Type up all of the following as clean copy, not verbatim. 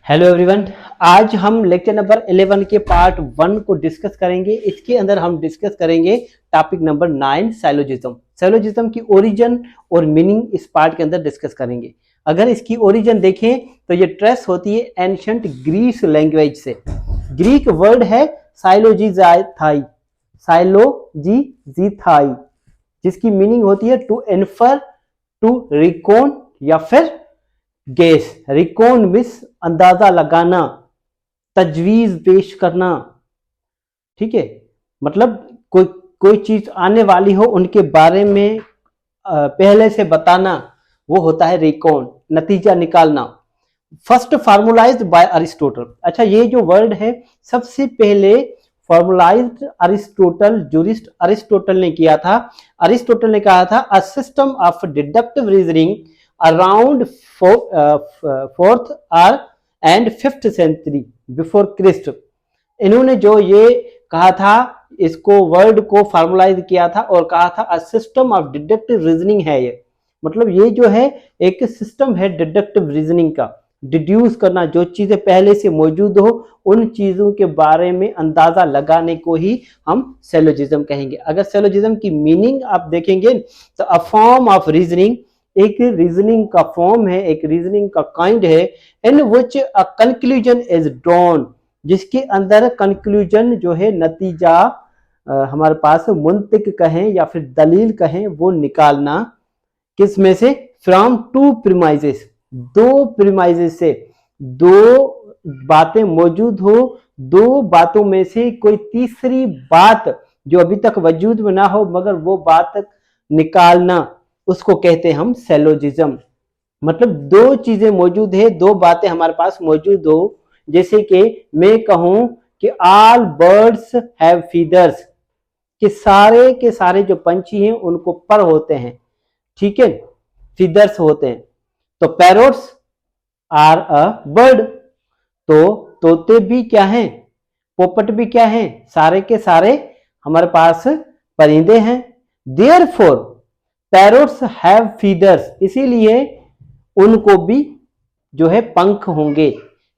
Hello everyone, आज हम lecture number 11 के पार्ट 1 को डिस्कस करेंगे। इसके अंदर हम डिस्कस करेंगे टॉपिक नंबर 9 साइलोजिज्म। साइलोजिज्म की ओरिजिन और मीनिंग इस पार्ट के अंदर डिस्कस करेंगे। अगर इसकी ओरिजिन देखें तो ये ट्रेस होती है एंशिएंट ग्रीस लैंग्वेज से। ग्रीक वर्ड है साइलोजिथाई, साइलोजिथाई, जिसकी मीनिंग होती है टू इन्फर, टू रिकॉन या फिर गेस। रिकॉन मिस अंदाजा लगाना, तजवीज पेश करना। ठीक है, मतलब कोई चीज आने वाली हो उनके बारे में पहले से बताना, वो होता है रिकॉन, नतीजा निकालना। First formulized by Aristotle. अच्छा, ये जो वर्ड है सबसे पहले फॉर्मुलाइज्ड अरिस्टोटल, जूरिस्ट अरिस्टोटल ने किया था। अरिस्टोटल ने कहा था a system of deductive reasoning around 4th और and 5th century before Christ. इन्होंने जो ये कहा था, इसको वर्ड को फॉर्मुलाइज किया था और कहा था a system of deductive reasoning है ये। मतलब ये जो है एक सिस्टम है डिडक्टिव रीजनिंग का, डिड्यूस करना, जो चीजें पहले से मौजूद हो उन चीजों के बारे में अंदाजा लगाने को ही हम सैलोजिज्म कहेंगे। अगर सैलोजिज्म की मीनिंग आप देखेंगे तो अ फॉर्म ऑफ रीजनिंग, एक रीजनिंग का फॉर्म है, एक रीजनिंग का काइंड है, इन विच अ कंक्लूजन इज ड्रॉन, जिसके अंदर कंक्लूजन जो है नतीजा हमारे पास मुंतिक कहें या फिर दलील कहें, वो निकालना किस में से, फ्रॉम टू प्रीमाइजेस, दो प्रीमाइजेस से, दो बातें मौजूद हो, दो बातों में से कोई तीसरी बात जो अभी तक वजूद में ना हो मगर वो बात निकालना, उसको कहते हैं हम सैलोजिज्म। मतलब दो चीजें मौजूद है, दो बातें हमारे पास मौजूद हो, जैसे कि मैं कहूं कि ऑल बर्ड्स हैव फीदर्स, कि सारे के सारे जो पंछी हैं उनको पर होते हैं, ठीक है, फीदर्स होते हैं। तो पैरोट्स आर अ बर्ड, तो तोते भी क्या हैं, पोपट भी क्या हैं, सारे के सारे हमारे पास परिंदे हैं। देयरफॉर पैरोट्स हैव फीदर्स, इसीलिए उनको भी जो है पंख होंगे।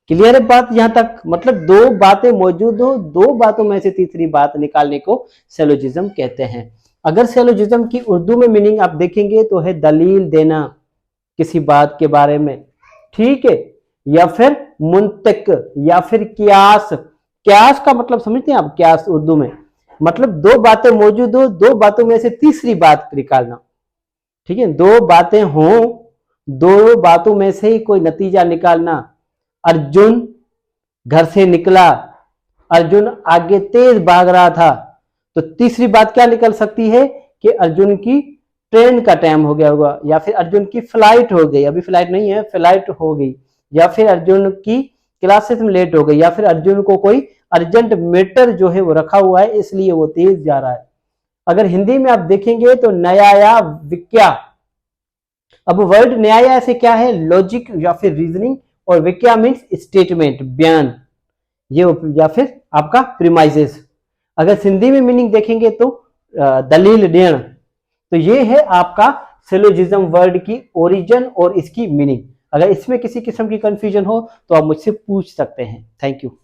क्लियर है बात यहां तक? मतलब दो बातें मौजूद हो, दो बातों में से तीसरी बात निकालने को सैलोजिज्म कहते हैं। अगर सैलोजिज्म की उर्दू में मीनिंग आप देखेंगे तो है दलील देना किसी बात के बारे में, ठीक है, या फिर मुंतक या फिर कियास। कियास का मतलब समझते हैं आप? कियास उर्दू में मतलब दो बातें मौजूद हो, दो बातों में से तीसरी बात निकालना, ठीक है, दो बातें हों, दो बातों में से ही कोई नतीजा निकालना। अर्जुन घर से निकला, अर्जुन आगे तेज भाग रहा था, तो तीसरी बात क्या निकल सकती है कि अर्जुन की ट्रेन का टाइम हो गया होगा, या फिर अर्जुन की फ्लाइट हो गई, अभी फ्लाइट नहीं है, फ्लाइट हो गई, या फिर अर्जुन की क्लासेस में लेट हो गई, या फिर अर्जुन को कोई अर्जेंट मैटर जो है वो रखा हुआ है इसलिए वो तेज जा रहा है। अगर हिंदी में आप देखेंगे तो न्याया विज्ञा। अब वर्ड न्याय से क्या है, लॉजिक या फिर रीजनिंग, और विज्ञा मीन्स स्टेटमेंट, बयान, ये या फिर आपका प्रीमाइजेस। अगर सिंधी में मीनिंग देखेंगे तो दलील देण। तो ये है आपका सिलोजिज्म वर्ड की ओरिजिन और इसकी मीनिंग। अगर इसमें किसी किस्म की कंफ्यूजन हो तो आप मुझसे पूछ सकते हैं। Thank you.